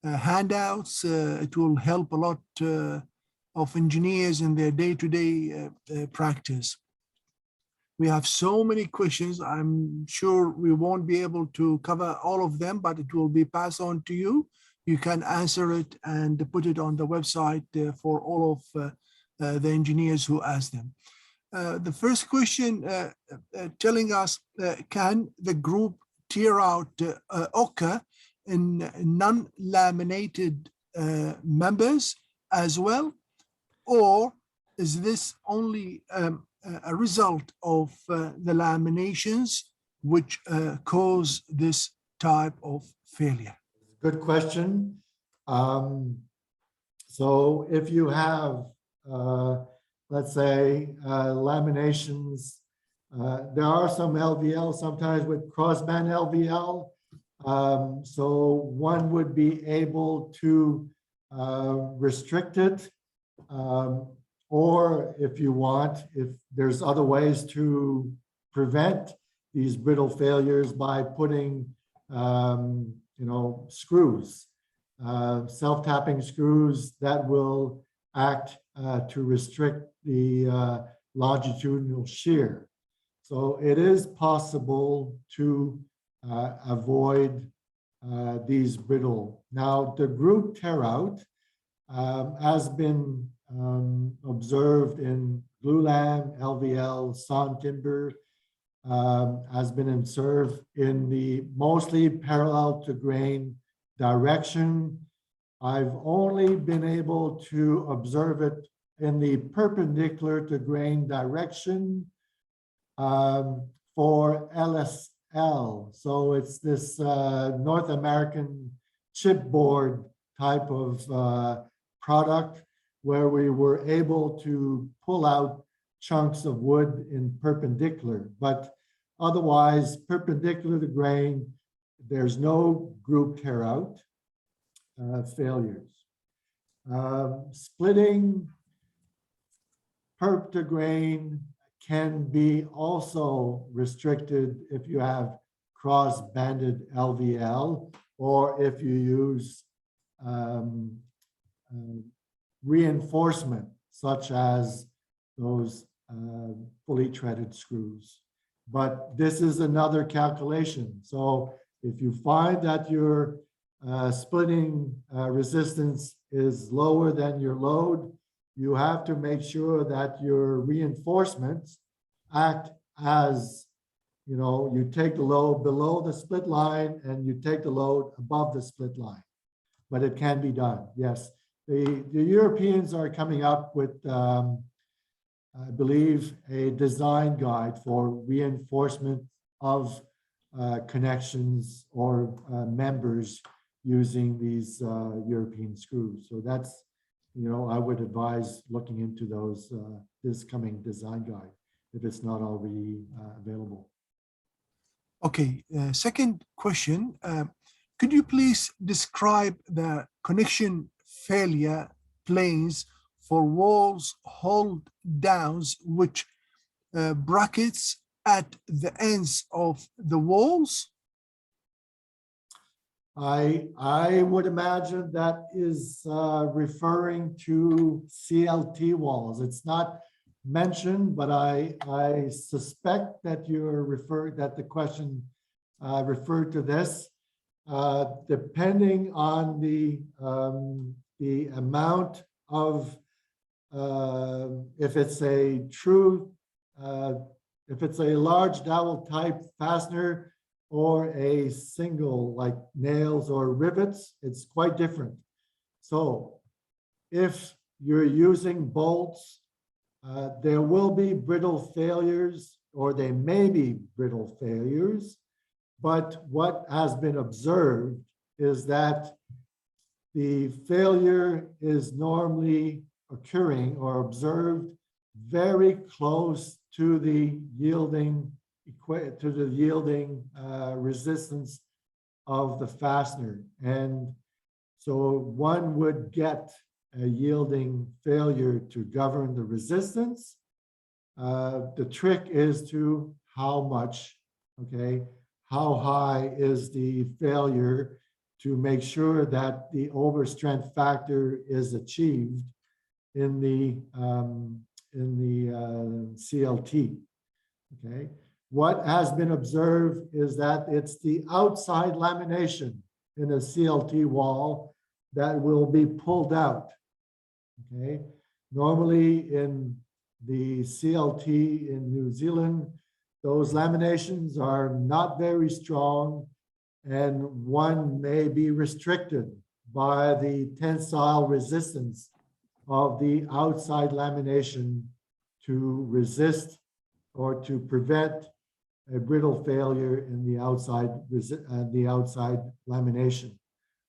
handouts. It will help a lot of engineers in their day-to-day practice. We have so many questions. I'm sure we won't be able to cover all of them, but it will be passed on to you. You can answer it and put it on the website for all of the engineers who ask them. The first question telling us, can the group tear out occur in non-laminated members as well? Or is this only a result of the laminations which cause this type of failure? Good question. So if you have, let's say, laminations, there are some LVL sometimes with crossband LVL. So one would be able to restrict it, or if you want, if there's other ways to prevent these brittle failures by putting, screws, self-tapping screws that will act to restrict the longitudinal shear. So it is possible to avoid these brittle. Now, the group tear out has been observed in glulam, LVL, sawn timber, has been observed in the mostly parallel to grain direction. I've only been able to observe it in the perpendicular to grain direction for LSL. So it's this North American chipboard type of product where we were able to pull out chunks of wood in perpendicular, but otherwise perpendicular to grain, there's no group tear out failures. Splitting perp to grain can be also restricted if you have cross-banded LVL or if you use reinforcement such as those fully threaded screws. But this is another calculation. So if you find that your splitting resistance is lower than your load, you have to make sure that your reinforcements act as, you know, you take the load below the split line and you take the load above the split line. But it can be done, yes. The Europeans are coming up with, I believe, a design guide for reinforcement of connections or members using these European screws. So that's, you know, I would advise looking into those, this coming design guide, if it's not already available. Okay, second question. Could you please describe the connection failure planes for walls hold downs, which brackets at the ends of the walls? I would imagine that is referring to CLT walls. It's not mentioned, but I suspect that you're referring, that the question referred to this. Depending on the amount of, if it's a true, if it's a large dowel type fastener or a single like nails or rivets, it's quite different. So if you're using bolts, there will be brittle failures, or they may be brittle failures. But what has been observed is that the failure is normally occurring or observed very close to the yielding resistance of the fastener. And so one would get a yielding failure to govern the resistance. The trick is to how much, okay? How high is the failure to make sure that the overstrength factor is achieved in the CLT, okay? What has been observed is that it's the outside lamination in a CLT wall that will be pulled out, okay? Normally in the CLT in New Zealand, those laminations are not very strong, and one may be restricted by the tensile resistance of the outside lamination to resist or to prevent a brittle failure in the outside lamination.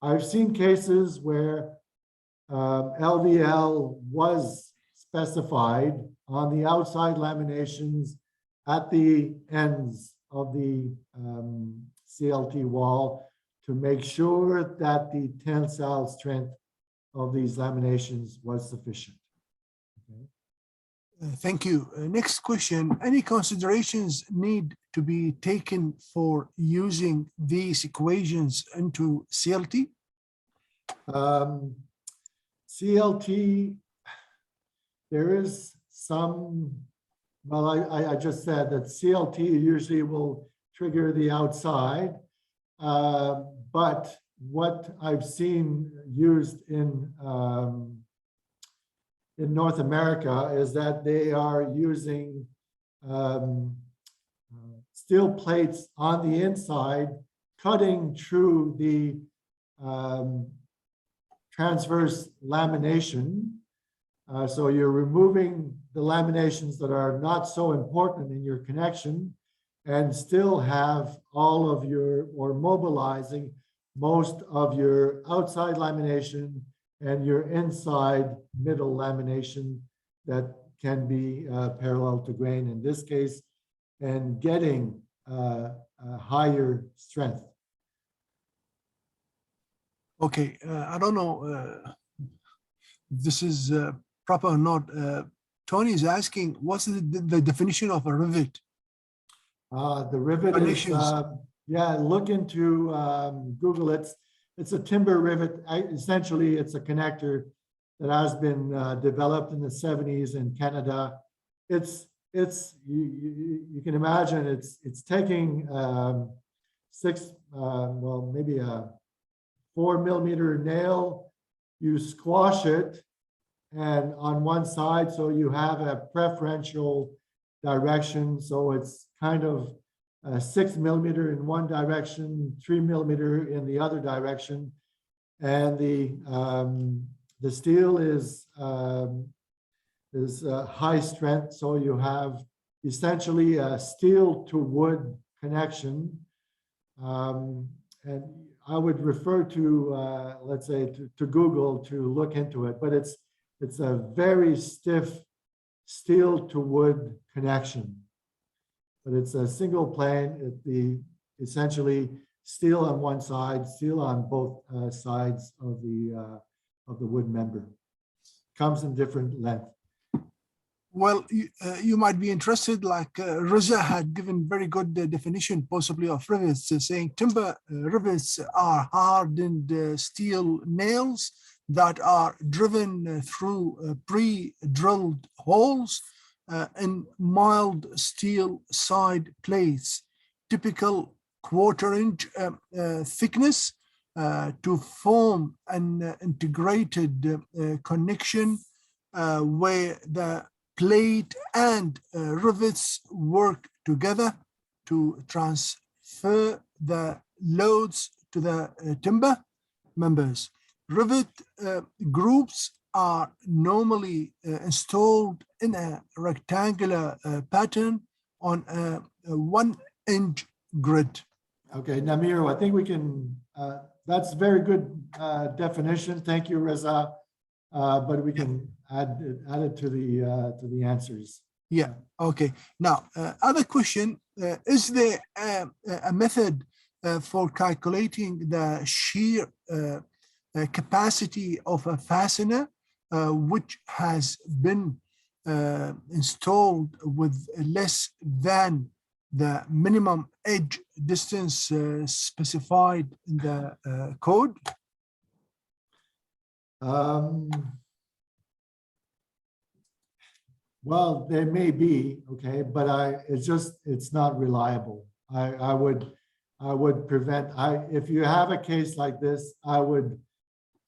I've seen cases where LVL was specified on the outside laminations at the ends of the CLT wall to make sure that the tensile strength of these laminations was sufficient. Okay. Thank you. Next question. Any considerations need to be taken for using these equations into CLT? CLT, there is some, well, I just said that CLT usually will trigger the outside, but what I've seen used in North America is that they are using steel plates on the inside, cutting through the transverse lamination. So you're removing the laminations that are not so important in your connection and still have all of your, or mobilizing most of your outside lamination and your inside middle lamination that can be parallel to grain in this case, and getting a higher strength. Okay, I don't know if this is proper or not. Tony is asking, what's the definition of a rivet? The rivet is, yeah, look into Google it. It's a timber rivet. Essentially, it's a connector that has been developed in the 70s in Canada. You can imagine it's taking maybe a 4 millimeter nail you squash it, and on one side, so you have a preferential direction. So it's kind of 6 millimeter in one direction, 3 millimeter in the other direction, and the steel is high strength. So you have essentially a steel to wood connection, and I would refer to let's say to Google to look into it, but it's a very stiff steel to wood connection, but it's a single plane. Essentially steel on one side, steel on both sides of the wood member. Comes in different length. Well, you might be interested, like Reza had given very good definition possibly of rivets, saying timber rivets are hardened steel nails that are driven through pre-drilled holes in mild steel side plates, typical quarter-inch thickness, to form an integrated connection where the plate and rivets work together to transfer the loads to the timber members. Rivet groups are normally installed in a rectangular pattern on a 1-inch grid. Okay, Namir, I think we can, that's very good definition. Thank you, Reza. But we can add it to the answers. Yeah, okay. Now, other question, is there a method for calculating the shear capacity of a fastener which has been installed with less than the minimum edge distance specified in the code? Well, there may be, okay, but it's not reliable. I would prevent, if you have a case like this, I would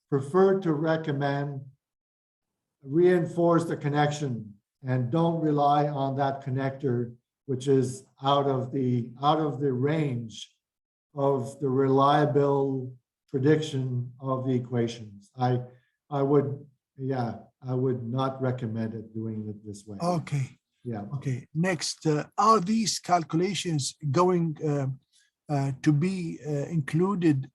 prefer to recommend reinforce the connection and don't rely on that connector, which is out of the range of the reliable prediction of the equations. I would not recommend it doing it this way. Okay. Yeah. Okay. Next, are these calculations going to be included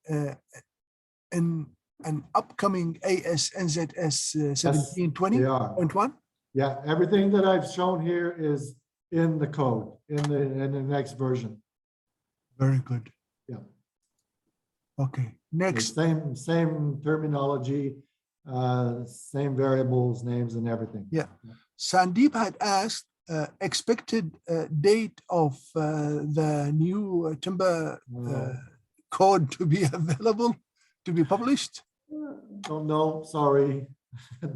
in an upcoming AS/NZS 1720.1? Yeah, everything that I've shown here is in the code, in the next version. Very good. Yeah. Okay. Next. Same terminology, same variables, names, and everything. Yeah. Sandeep had asked expected date of the new timber code to be available, to be published. Don't know, sorry,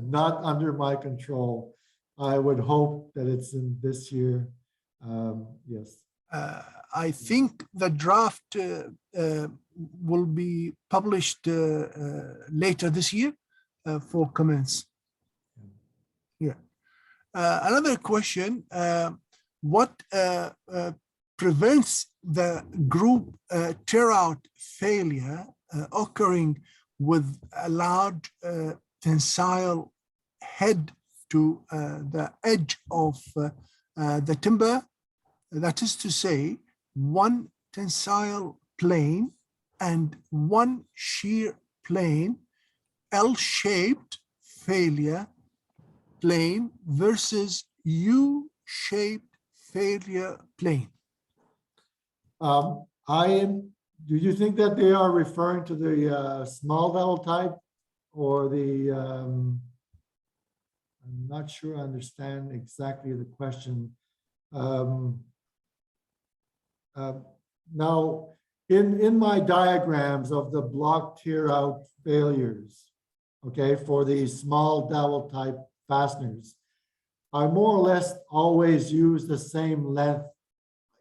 not under my control. I would hope that it's in this year. Yes. I think the draft will be published later this year for comments. Yeah. Another question, what prevents the group tear-out failure occurring with a large tensile head to the edge of the timber? That is to say, one tensile plane and one shear plane, L-shaped failure plane versus U-shaped failure plane. Do you think that they are referring to the small dowel type or the, I'm not sure I understand exactly the question. Now, in my diagrams of the block tear out failures, okay, for the small dowel type fasteners, I more or less always use the same length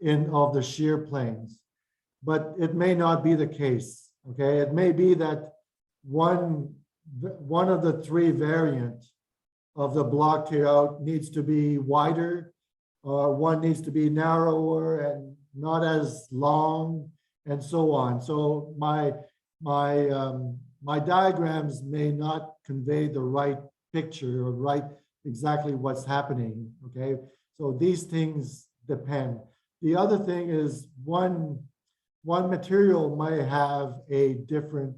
of the shear planes, but it may not be the case. Okay, it may be that one one of the three variants of the block tear out needs to be wider, or one needs to be narrower and not as long, and so on. So my diagrams may not convey the right picture or right exactly what's happening. Okay, so these things depend. The other thing is one material might have a different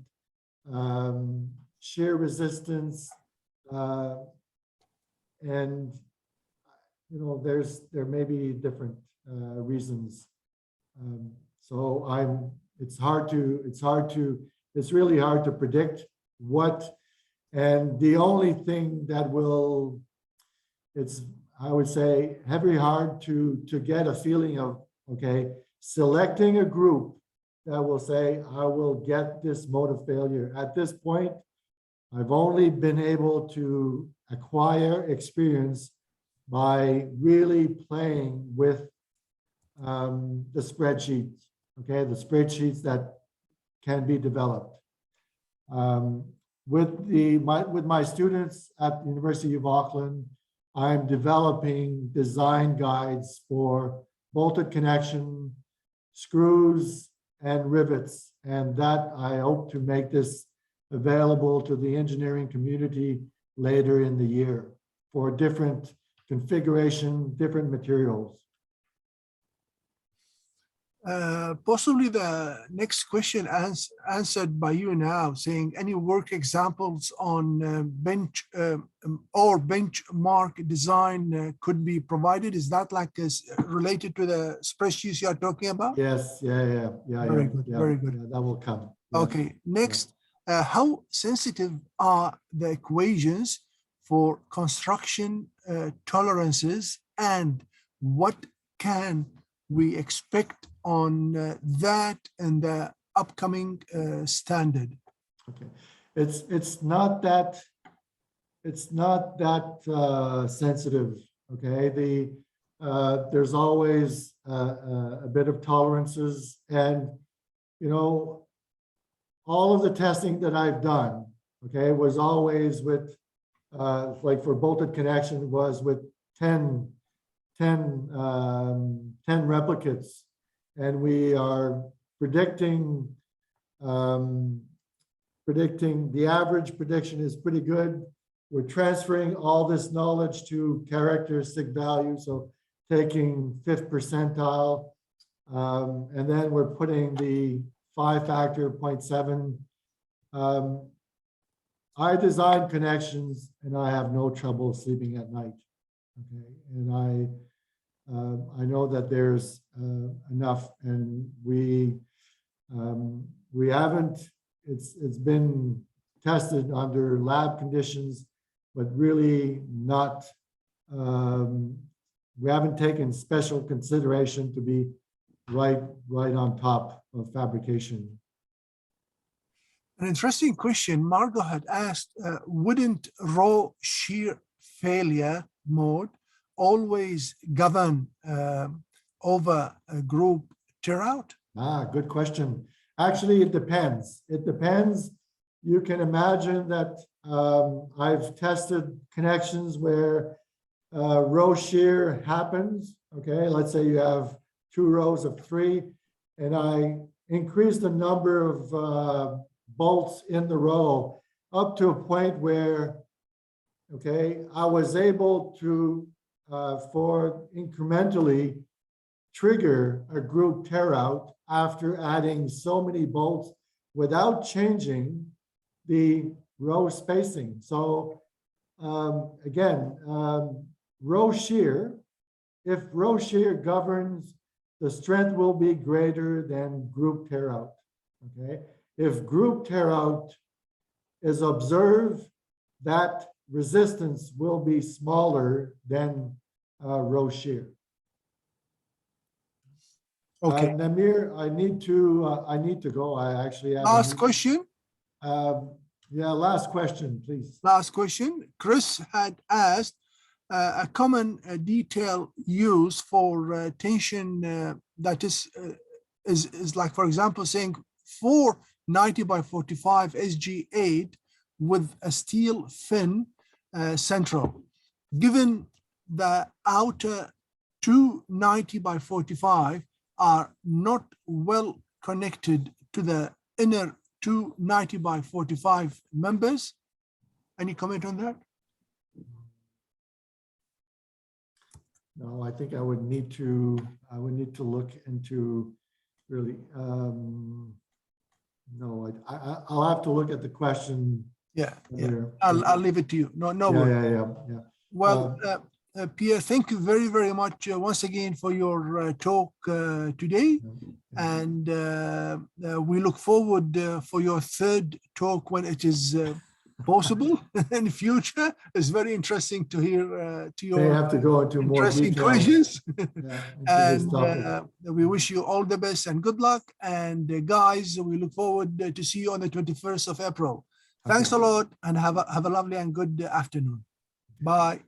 shear resistance, and there may be different reasons. So it's really hard to predict what, and the only thing that will, I would say, very hard to get a feeling of, okay, selecting a group that will say, I will get this mode of failure. At this point, I've only been able to acquire experience by really playing with the spreadsheets, okay, the spreadsheets that can be developed. With my students at the University of Auckland, I'm developing design guides for bolted connection, screws, and rivets, and that I hope to make this available to the engineering community later in the year for different configuration, different materials. Possibly the next question answered by you now, saying any work examples on bench or benchmark design could be provided. Is that like related to the spreadsheets you are talking about? Yes, yeah. Very good, very good. Yeah, that will come. Yeah. Okay, next, how sensitive are the equations for construction tolerances, and what can we expect on that and the upcoming standard? Okay, it's not that sensitive. Okay, there's always a bit of tolerances, and all of the testing that I've done, okay, was always with like for bolted connection was with 10 replicates, and we are predicting the average prediction is pretty good. We're transferring all this knowledge to characteristic values, so taking 5th percentile, and then we're putting the 5-factor 0.7. I design connections and I have no trouble sleeping at night. Okay, and I know that there's enough, and we haven't. It's been tested under lab conditions, but really not. We haven't taken special consideration to be right on top of fabrication. An interesting question. Margot had asked, wouldn't raw shear failure mode always govern over a group tear out? Good question. Actually, it depends. It depends. You can imagine that I've tested connections where row shear happens. Okay, let's say you have 2 rows of 3, and I increase the number of bolts in the row up to a point where, okay, I was able to, for incrementally trigger a group tear out after adding so many bolts without changing the row spacing. So again, row shear, if row shear governs, the strength will be greater than group tear out. Okay, if group tear out is observed, that resistance will be smaller than row shear. Okay. Namir, I need to go. I actually have Last question. Yeah, last question, please. Last question. Chris had asked a common detail used for tension that is like, for example, saying for 90 by 45 SG8 with a steel fin central. Given the outer two 90 by 45 are not well connected to the inner two 90 by 45 members. Any comment on that? No, I think I would need to look into really, no, I'll have to look at the question. Yeah, yeah. There. I'll leave it to you. No worries. Yeah. Well, Pierre, thank you very, very much once again for your talk today. And we look forward for your third talk when it is possible in the future. It's very interesting to hear to your They have to go into more interesting details. questions. And topic. we wish you all the best and good luck. And guys, we look forward to see you on the 21st of April. Thanks a lot and have a lovely and good afternoon. Bye.